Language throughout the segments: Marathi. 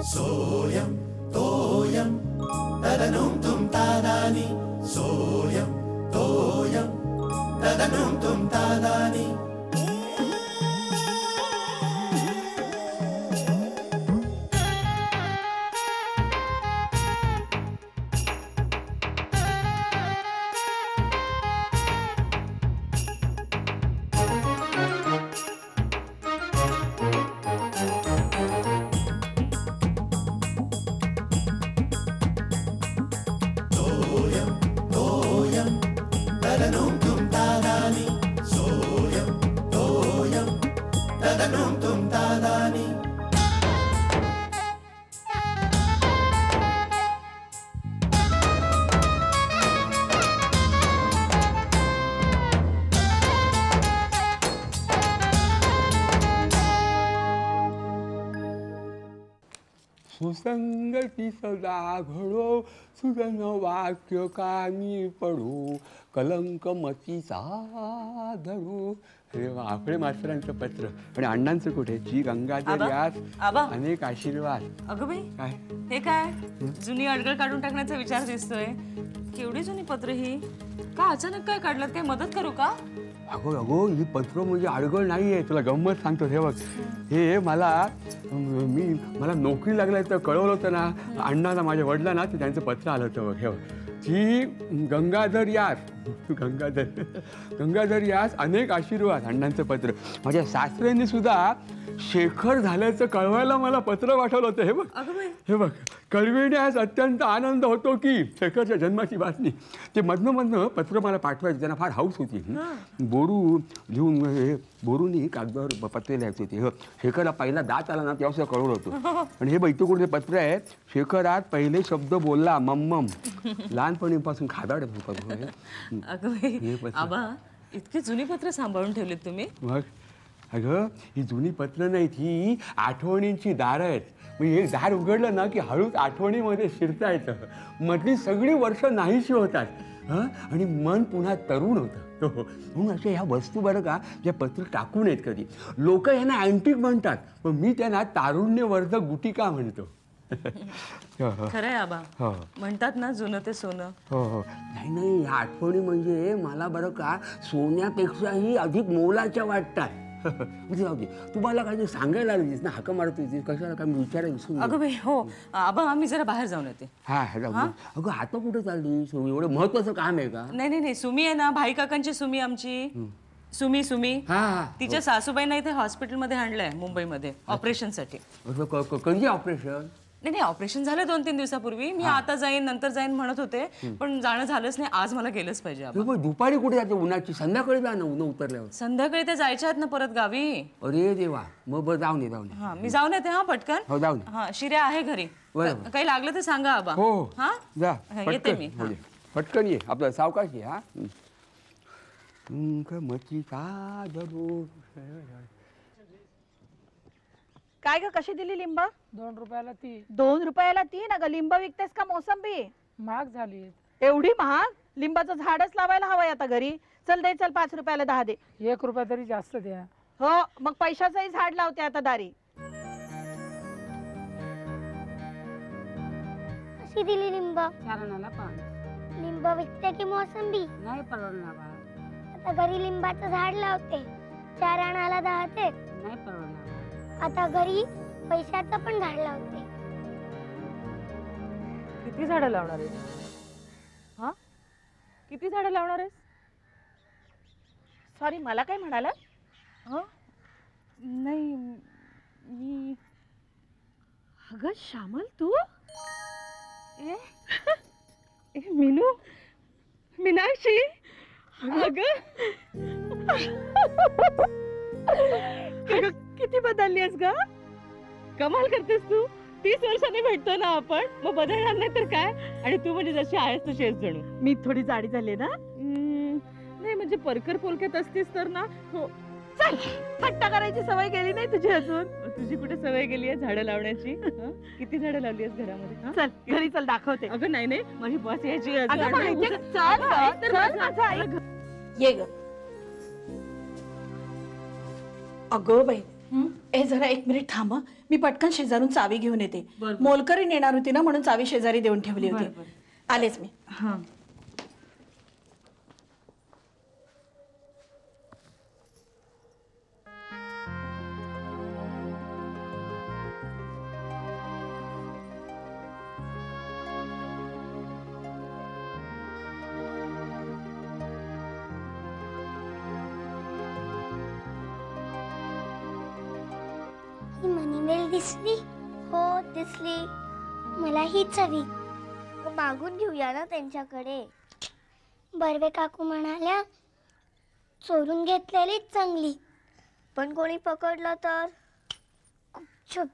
सोयम तोयम तदनुम तुम तादानी सोयम तोयम तदनुम तुम तादानी सुसंगती सदा घडो सुजन वाक्य कानी पडो कलंक मतीचा धडो. अरे वा, आपले मास्तरांचं पत्र आणि अण्णांचं कुठे? जी गंगाधर यास अनेक आशीर्वाद. अगं बाई, काय हे काय जुनी अडगळ काढून टाकण्याचा विचार दिसतोय. केवढी जुनी पत्र ही, का अचानक काय काढलं? काय मदत करू का? अगो अगो, ही पत्र म्हणजे अडगळ नाहीये. तुला गंमत सांगतो. हे बघ, हे मला नोकरी लागलाय तर कळवलं होतं ना अण्णाला, माझ्या वडिलांना, ते त्यांचं पत्र आलं होतं. बघ हे बघ, जी गंगाधर यास अनेक आशीर्वाद. अण्णांचं पत्र. माझ्या सासऱ्यांनी सुद्धा शेखर झाल्याचं कळवायला मला पत्र पाठवलं होतं. हे बघ, हे बघ, कळविण्यास अत्यंत आनंद होतो की शेखरच्या जन्माची बातमी. ते मधनं पत्र मला पाठवायचं, त्यांना फार हौस होती. बोरू लिहून बोरूनी कागदावर पत्र लिहायचे होते. शेखरला पहिला दात आला ना तेव्हा कळवलं होतं. आणि हे बैठक कुठे पत्र आहे. शेखरात पहिले शब्द बोलला मम्मम. लहानपणीपासून खादाड आबा, इतकी जुनी पत्र सांभाळून ठेवलीत तुम्ही? मग अगं, ही जुनी पत्र नाहीत, ही आठवणींची दारं आहेत. म्हणजे एक दार उघडलं ना की हळूच आठवणीमध्ये शिरता येतं. मधली सगळी वर्ष नाहीशी होतात आणि मन पुन्हा तरुण होतं. म्हणून अशा ह्या वस्तू बरं का, ज्या पत्र टाकू नयेत कधी. लोक यांना अँटिक म्हणतात, पण मी त्यांना तारुण्यवर्धक गुटिका म्हणतो. खरंय आबा, म्हणतात ना जुनं ते सोनं. हो, नाही, ह्या आठवणी म्हणजे मला बरं का सोन्यापेक्षाही अधिक मोलाच्या वाटतात. जाऊ दे, तुम्हाला काही सांगायला लागलीस ना, हाका मारत होतीस, कशाला काय विचारायचं? अगं बाई, हो आबा, आम्ही जरा बाहेर जाऊन येते. हा जाऊ. अगं, आता कुठे चालली? एवढं महत्वाचं काम आहे का? नाही, सुमी आहे ना, भाई काकांची सुमी, आमची सुमी. तिच्या सासूबाईंना इथे हॉस्पिटलमध्ये आणलंय मुंबईमध्ये ऑपरेशनसाठी. कधी ऑपरेशन? नाही, ऑपरेशन झालं 2-3 दिवसापूर्वी. मी आता जाईन, नंतर जाईन म्हणत होते, पण जाणं झालंच नाही. आज मला गेलंच पाहिजे. दुपारी कुठे जाते उन्हाची? संध्याकाळी जा ना, उन्हा उतरल्यावर. संध्याकाळी ते जायचे आहेत ना परत गावी. अरे देवा, मग जाऊन ये. हा, मी जाऊन येते. हा, पटकन. हो, जाऊन. हा, शिर्या आहे घरी. काही लागलं तर सांगा आबा. हो, हा, जा, येते मी. पटकन ये, आपलं सावकाश ये. हा, काय ग, कशी दिली लिंब? 2 रुपयाला ती. 2 रुपयाला 3? अगं, लिंब विकतेस का मोसंबी? महाग झाली. एवढी महाग? लिंबाचं झाडच लावायला हवंय आता घरी. चल 5 रुपयाला 10 दे. 1 रुपया तरी जास्त द्या. हो, मग पैशाचंही झाड लावते आता दारी. कशी दिली लिंब? 4 आणाला 5. लिंब विकते की मोसंबी? नाही परवडणार बा. आता घरी लिंबाचं झाड लावते, 4 आणाला 10 ते. नाही परवडणार. आता घरी पैशाचं पण झाड लावते. किती झाडं लावणार आहेस? हा, किती झाडं लावणार आहेस? सॉरी, मला काय म्हणाला? नाही, मी. अगं श्यामल, तू? मीनू, मीनाक्षी, अगं किती बदललीस ग? कमाल करतेस तू. 30 वर्षांनी भेटतो ना आपण, मग बदलणार नाही तर काय. आणि तू म्हणजे जशी आहेस तशी आहेस जणू. मी थोडी जाडी झाले ना? नाही, म्हणजे परकर पोलक्यात असतीस तर ना. हो, चल, थट्टा करायची सवय गेली नाही तुझी अजून? तुझी कुठे सवय गेली आहे झाडं लावण्याची? किती झाडं लावली आहेस घरामध्ये? चल घरी चल, दाखवते. अगं नाही, माझी बस यायची. ये ग. अगं बाई ए जरा 1 मिनिट थांब हं. मी पटकन शेजारून चावी घेऊन येते. मोलकरीण येणार होती ना म्हणून चावी शेजारी देऊन ठेवली होती. आलेच मी. ही मनीमेल दिसली? हो दिसली. मला हीच हवी. मागून घेऊया ना त्यांच्याकडे. बर्वे काकू म्हणाल्या चोरून घेतलेलीच चांगली, पण कोणी पकडलं तर चुप.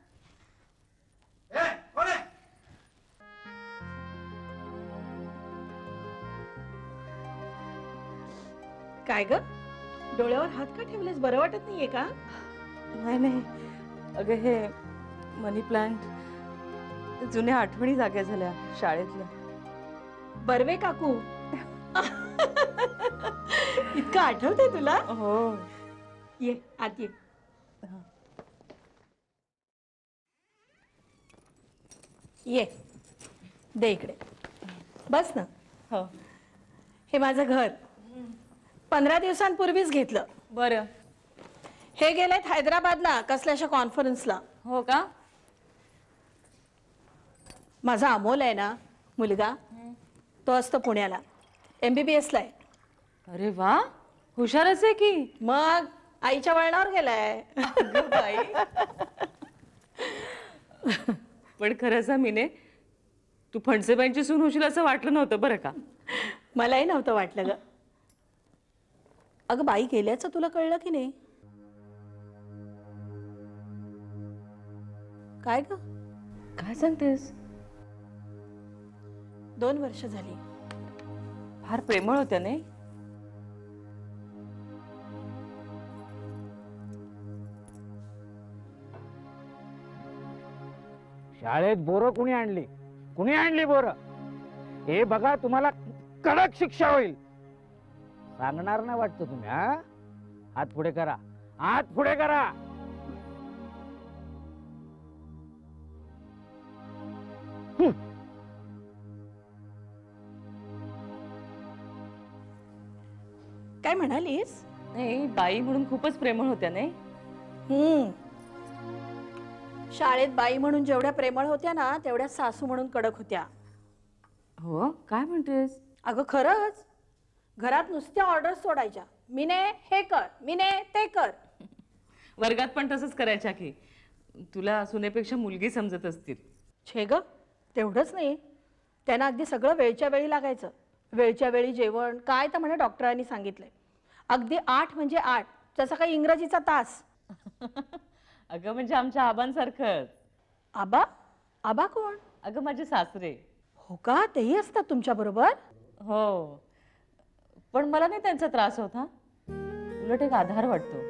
काय ग डोळ्यावर हात का ठेवलेस? बरं वाटत नाहीये का? नाही अगं हे मनी प्लांट जुन्या आठवणी जाग्या झाल्या शाळेतल्या. बर्वे काकू इतकं आठवतंय तुला? हो. ये आत ये. ये दे इकडे बस ना. हो. हे माझं घर 15 दिवसांपूर्वीच घेतलं. बरं. हे गेलेत हैदराबादला कसल्याशा कॉन्फरन्सला. हो का? माझा अमोल आहे ना मुलगा, तो असतो पुण्याला MBBS ला आहे. अरे वा, हुशारच आहे की. मग आईच्या वळणावर गेलाय. पण खरं सांग मीने, तू फणसेबाईंची सून होशील असं वाटलं नव्हतं बरं का. मलाही नव्हतं वाटलं ग. अगं बाई गेल्याचं तुला कळलं की नाही? काय ग काय सांगतेस? 2 वर्ष झाली. फार प्रेमळ होत्या नाही? शाळेत बोरं कुणी आणली? कुणी आणली बोरं? हे बघा, तुम्हाला कडक शिक्षा होईल. सांगणार नाही वाटतं तुम्ही? हा, हात पुढे करा, हात पुढे करा. काय म्हणालीस? नाही, बाई म्हणून खूपच प्रेमळ होत्या नाही? शाळेत बाई म्हणून जेवढ्या प्रेमळ होत्या ना तेवढ्या सासू म्हणून कडक होत्या. हो, काय म्हणतेस? अगं खरंच. घरात नुसत्या ऑर्डर सोडायच्या. मीने हे कर, मीने ते कर. वर्गात पण तसंच करायच्या की. तुला सुनेपेक्षा मुलगी समजत असतील. छे ग, तेवढंच नाही, त्यांना अगदी सगळं वेळच्या वेळी लागायचं. वेळच्या वेळी जेवण काय तर म्हणे डॉक्टरांनी सांगितलंय. अगदी 8 म्हणजे 8, जसं काही इंग्रजीचा तास. अगं म्हणजे आमच्या आबांसारखंच. आबा? आबा कोण? अगं माझे सासरे. हो का, तेही असतात तुमच्या बरोबर? हो, पण मला नाही त्यांचा त्रास होता. उलट एक आधार वाटतो.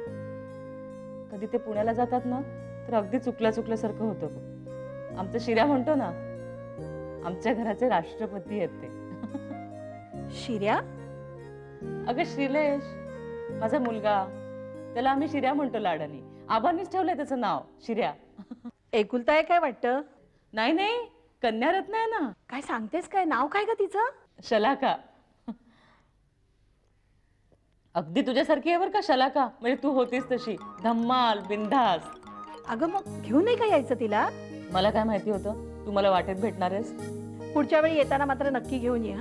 कधी ते पुण्याला जातात ना तर अगदी चुकल्यासारखं होतं बघ. आमचं शिर्या म्हणतो ना, आमच्या घराचे राष्ट्रपती आहेत ते. शिर्या? अगं श्रीलेश, माझा मुलगा, त्याला आम्ही शिर्या म्हणतो लाडानी. आबांनीच ठेवलंय त्याचं नाव शिर्या. एकुलता आहे काय वाटतं? नाही, कन्यारत्न आहे ना. काय सांगतेस काय? नाव काय ग तिचं? शलाका. अगदी तुझ्यासारखी आहे बरं का शलाका. म्हणजे तू होतीस तशी धम्माल बिंदास. अगं मग घेऊन नाही का यायचं तिला? मला काय माहिती होतं तू मला वाटेत भेटणार आहेस. पुढच्या वेळी येताना मात्र नक्की घेऊन ये.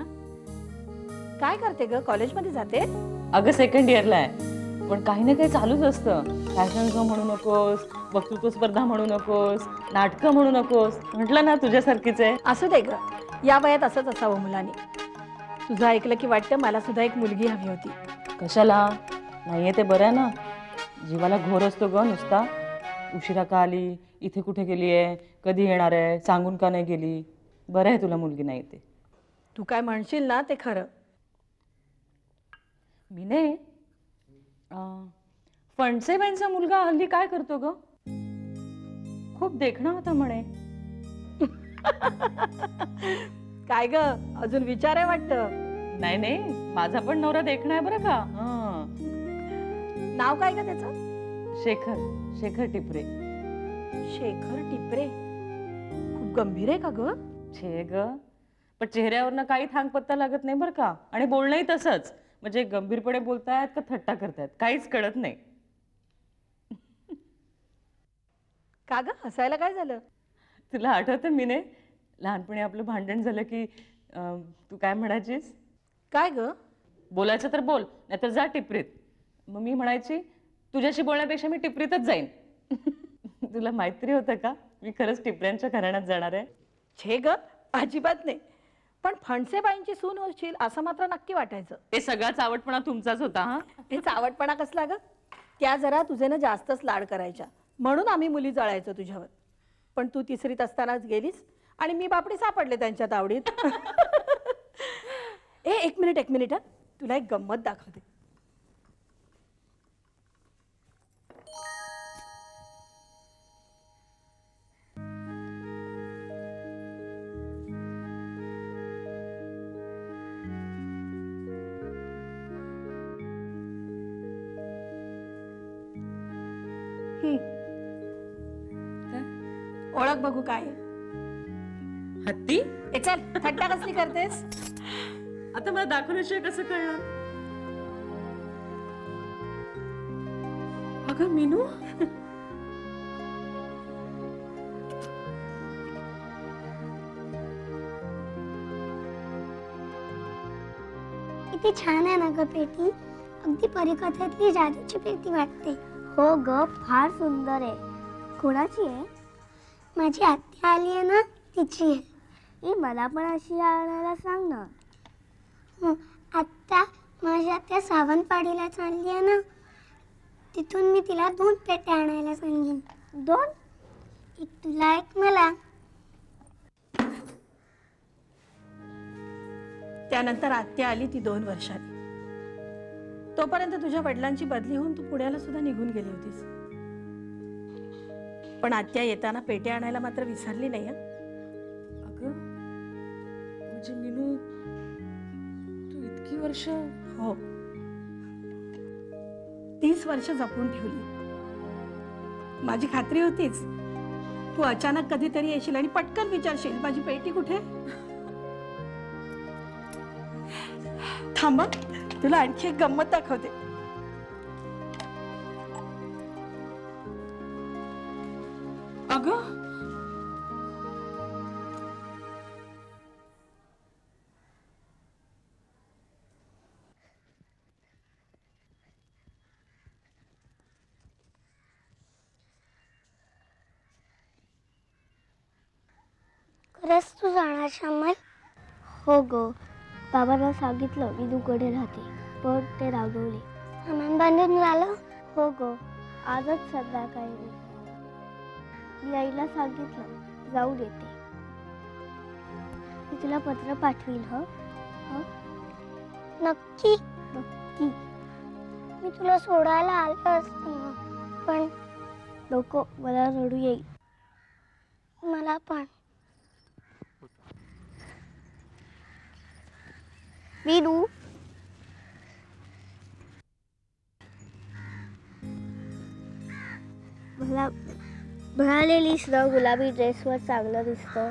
काय करते ग? कॉलेजमध्ये जाते? अगं 2nd इयरला आहे, पण काही ना काही चालूच असतं. फॅशन शो म्हणू नकोस, वक्तृत्व स्पर्धा म्हणू नकोस, नाटकं म्हणू नकोस. म्हटलं ना तुझ्यासारखीच आहे. असू दे ग, या वयात असंच असावं मुलांनी. तुझं ऐकलं की वाटतं मला सुद्धा एक मुलगी हवी होती. कशाला? नाहीये ते बरं आहे ना. जीवाला घोर असतो ग नुसता. उशिरा का आली, इथे कुठे गेली आहे, कधी येणार आहे, सांगून का नाही गेली. बरं आहे तुला मुलगी नाही ते. तू काय म्हणशील ना ते खरं. मी नाही, फणसेबाईंचा मुलगा हल्ली काय करतो ग? खूप देखणा होता म्हणे. काय ग, अजून विचार आहे वाटतं? नाही, माझा पण नवरा देखणा आहे बरं का. नाव काय ग त्याचं? शेखर शेखर टिपरे. शेखर टिपरे खूप गंभीर आहे का ग? छे ग, पण चेहऱ्यावरनं काही थांग पत्ता लागत नाही बरं का. आणि बोलणंही तसंच, म्हणजे गंभीरपणे बोलतायत का थट्टा करतायत काहीच कळत नाही. का ग हसायला काय झालं? तुला आठवतं मीने लहानपणी आपलं भांडण झालं की तू काय म्हणायचीस? काय ग? बोलायचं तर बोल, नाहीतर जा टिपरीत. मग मी म्हणायची तुझ्याशी बोलण्यापेक्षा मी टिपरीतच जाईन. तुला माहिती होतं का मी खरंच टिपऱ्यांच्या घराण्यात जाणार आहे? छे ग, अजिबात नाही. पण फणसेबाईंची सून होशील असं मात्र नक्की वाटायचं. ते सगळा चावटपणा तुमचाच होता. हा, हे चावटपणा कसला ग? त्या जरा तुझे ना जास्तच लाड करायच्या, म्हणून आम्ही मुली जळायचो तुझ्यावर. पण तू तिसरीत असतानाच गेलीस आणि मी बापडी सापडले त्यांच्या तावडीत. एक मिनिट हा, तुला एक गंमत दाखवते. ओळख बघू काय आहे? हत्ती. ए चल, थट्टा कसली करतेस? आता मला दाखवल्याशिवाय कसं कळणार? अगं मीनू, किती छान आहे ना ग पेटी. अगदी परीकथेतली जादूची पेटी वाटते. हो ग, फार सुंदर आहे. कोणाची आहे? माझी आत्या आली आहे ना, तिची आहे. मला पण अशी आणायला सांग ना. आत्ता माझी आत्या सावंतवाडीला चालली आहे ना, तिथून मी तिला 2 पेट्या आणायला सांगेन. 2? एक तुला एक मला. त्यानंतर आत्या आली ती 2 वर्षांनी. तोपर्यंत तुझ्या वडिलांची बदली होऊन तू पुण्याला सुद्धा निघून गेली होतीस. पण आत्या येताना पेटे आणायला मात्र विसरली नाही. अगं म्हणजे मीनू तू इतकी वर्ष. हो, 30 वर्ष जपून ठेवली. माझी खात्री होतीच तू अचानक कधीतरी येशील आणि पटकन विचारशील माझी पेटी कुठे. थांब, तुला आणखी एक गंमत दाखवते. अगं खरंच तू जाणार श्यामल? हो ग, बाबांना सांगितलं मी तूकडे राहते, पण ते रागवले. सामान बांधून झालं? हो ग, आजच संध्याकाळी. मी आईला सांगितलं जाऊ देते. मी तुला पत्र पाठवील. नक्की? नक्की. मी तुला सोडायला आले असते, पण नको, मला रडू येईल. मला पण. मीनू, मला म्हणालेलीस ना गुलाबी ड्रेसवर चांगलं दिसतं.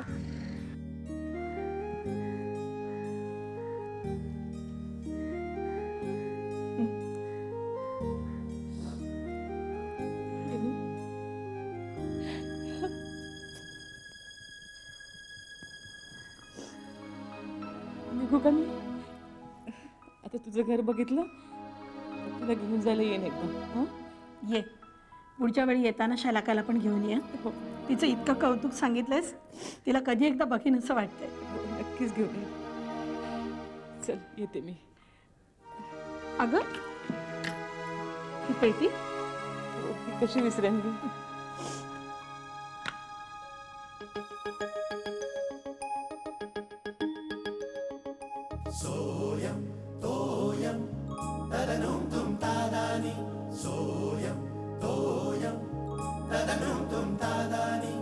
निघू का मी? आता तुझं घर बघितलं, तुला घेऊन जायला येईन एकदा. ये, पुढच्या वेळी येताना शलाकाला पण घेऊन ये. तिचं इतकं कौतुक सांगितलंयस, तिला कधी एकदा बघीन असं वाटतंय. नक्कीच घेऊन ये. चल येते मी. अगं ही पेटी कशी विसरेन मी? सोयम तोयम तदनुम तुम तादानी सोयम तोयम तदनुम तुम तादानी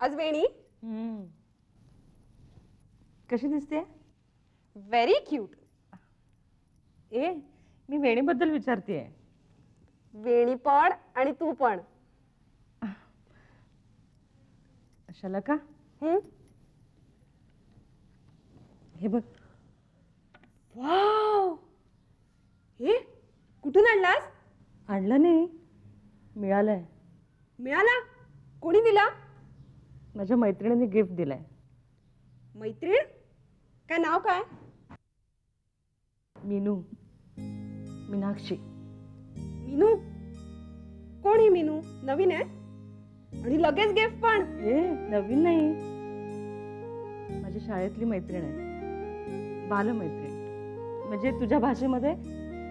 आज वेणी कशी दिसते? Very cute. ए मी वेणीबद्दल विचारतेय. वेणी पण आणि तू पण. शलाका हम्म? हे बघ. वाव, हे कुठून आणलास? आणलं नाही, मिळालंय. मिळाला? कोणी दिला? माझ्या मैत्रिणीने गिफ्ट दिलंय. मैत्रीण? काय नाव काय? मीनू, मीनाक्षी. मीनू? कोण ही मीनू? नवीन आहे आणि लगेच गिफ्ट पण. ए नवीन नाही, माझ्या शाळेतली मैत्रीण आहे, बालमैत्रीण. म्हणजे तुझ्या भाषेमध्ये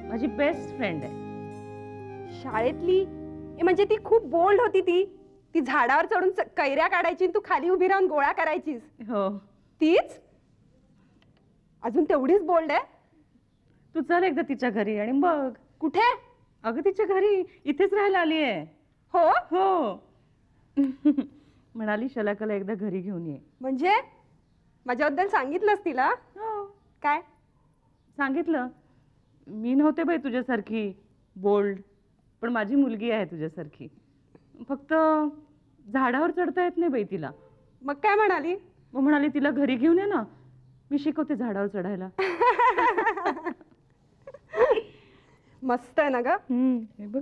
माझी बेस्ट फ्रेंड आहे. शाळेतली? म्हणजे ती खूप बोल्ड होती. ती झाडावर चढून कैऱ्या काढायची, तू खाली उभी राहून गोळा करायचीस. हो. तीच अजून तेवढीच बोल्ड आहे? तू चल एकदा तिच्या घरी आणि बघ. कुठे? अगं तिच्या घरी, इथेच राहायला आली आहे. हो हो. म्हणाली शलाकाला एकदा घरी घेऊन ये. म्हणजे माझ्याबद्दल सांगितलंस तिला? हो काय सांगितलं. मी नव्हते बाई तुझ्यासारखी बोल्ड, पण माझी मुलगी आहे तुझ्यासारखी. फक्त झाडावर चढता येत नाही बाई तिला. मग काय म्हणाली? मग म्हणाली तिला घरी घेऊन ये ना, मी शिकवते झाडावर चढायला. मस्त आहे ना ग. हे बघ.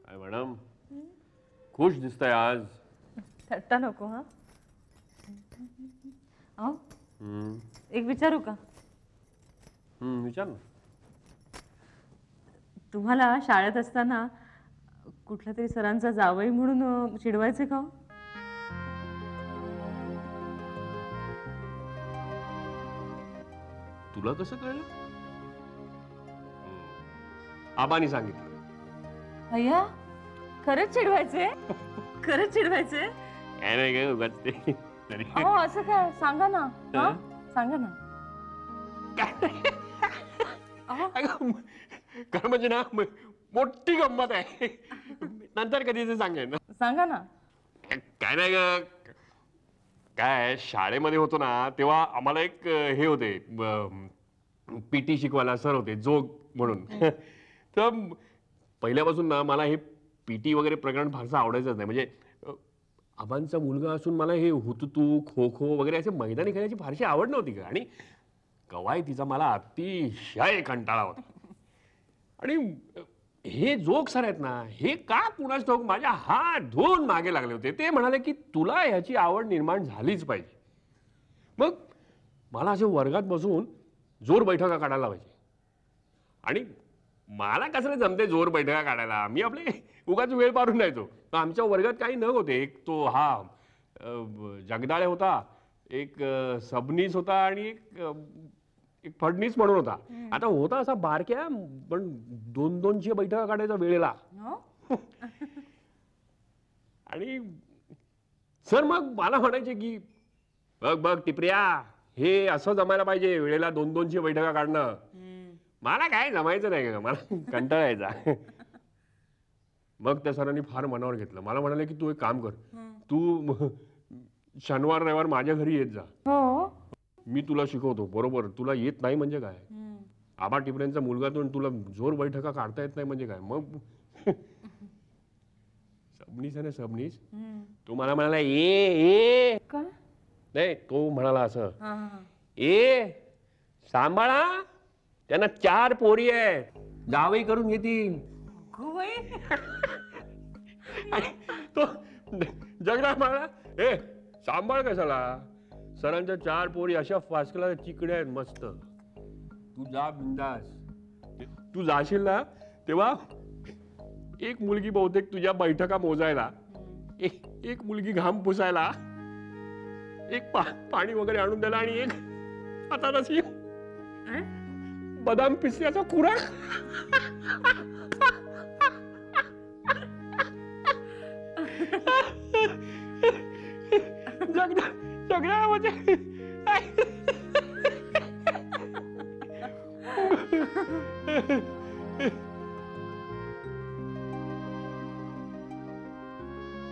काय मॅडम, खुश दिसताय आज. थट्टा नको. हा एक विचारू का? विचार ना. तुम्हाला शाळेत असताना कुठल्या तरी सरांचा जावई म्हणून चिडवायचे का? तुला कसं कळलं? आबानी सांगितलं. अय्या, खरंच चिडवायचे? खरंच चिडवायचे? काय नाही काय उगाच ते. अहो असं काय, सांगा ना. सांगा ना. काय म्हणजे ना, मोठी गंमत आहे. नंतर कधी ते सांगेन. सांगा ना. काय नाही ग, काय शाळेमध्ये होतो ना तेव्हा आम्हाला एक हे होते, पीटी शिकवायला सर होते, जोग म्हणून. तर पहिल्यापासून ना मला हे पीटी वगैरे प्रकरण फारसं आवडायचंच नाही. म्हणजे आबांचा मुलगा असून मला हे हुतुतू, खो खो वगैरे असे मैदानी खेळायची फारशी आवड नव्हती का. आणि कवायतीचा मला अतिशय कंटाळा होता. आणि हे जोग सर आहेत ना, हे का कुणाच ठाऊक माझ्या हात धुवून मागे लागले होते. ते म्हणाले की तुला ह्याची आवड निर्माण झालीच पाहिजे. मग मला असे वर्गात बसून जोर बैठका काढायला पाहिजे. आणि मला कसं जमते जोर बैठका काढायला. मी आपले उगाच वेळ पारून जायचो. आमच्या वर्गात काही न होते. एक तो हा जगदाळे होता, एक सबनीस होता आणि एक फडणीस म्हणून होता. आता होता असा बारक्या, पण 2-2ची बैठका काढायचा वेळेला. आणि सर मग मला म्हणायचे की बघ बघ टिपऱ्या, हे असं जमायला पाहिजे, वेळेला 2-2ची बैठका काढणं. मला काय जमायचं नाही का, मला कंटाळा यायचा. मग त्या सरांनी फार मनावर घेतलं. मला म्हणाले की तू एक काम कर, तू शनिवार रविवार माझ्या घरी येत जा. मी तुला शिकवतो. बरोबर, तुला येत नाही म्हणजे काय, आबा टिपऱ्यांचा मुलगा तो, तुला जोर बैठका काढता येत नाही म्हणजे काय. मग सबनीस आहे ना, सबनीस, तो मला म्हणाला ए नाही, तो म्हणाला असं, ए सांभाळा, त्यांना 4 पोरी आहेत, जावई करून घेतील. आणि तो जगडा म्हणाला, ए सांभाळ कशाला, सरांच्या 4 पोरी अशा फासकला चिकड्या आहेत मस्त, तू जा बिंदास. तू जाशील ना तेव्हा एक मुलगी बहुतेक तुझ्या बैठका मोजायला, एक मुलगी घाम पुसायला, एक पाणी वगैरे आणून द्यायला, आणि एक हातात अशी बदाम पिस्त्याचा खुरा. सगळ्या म्हणजे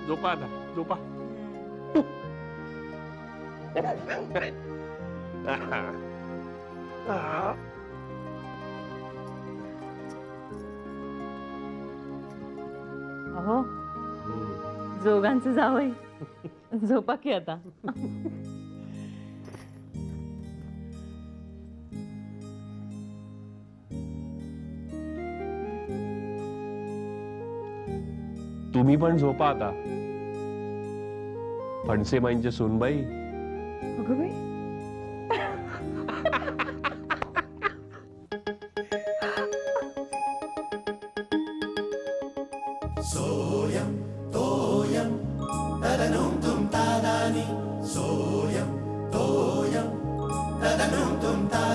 झोपा आता झोपा. अहो जोगांचं जावई झोपा की आता. तुम्ही पण झोपा आता. फणसेबाईंच्या सोनबाई. अगं बाई सोयम तोयम तदनुम तुम तादानी सोयम तोयम तदनुम तुम तादानी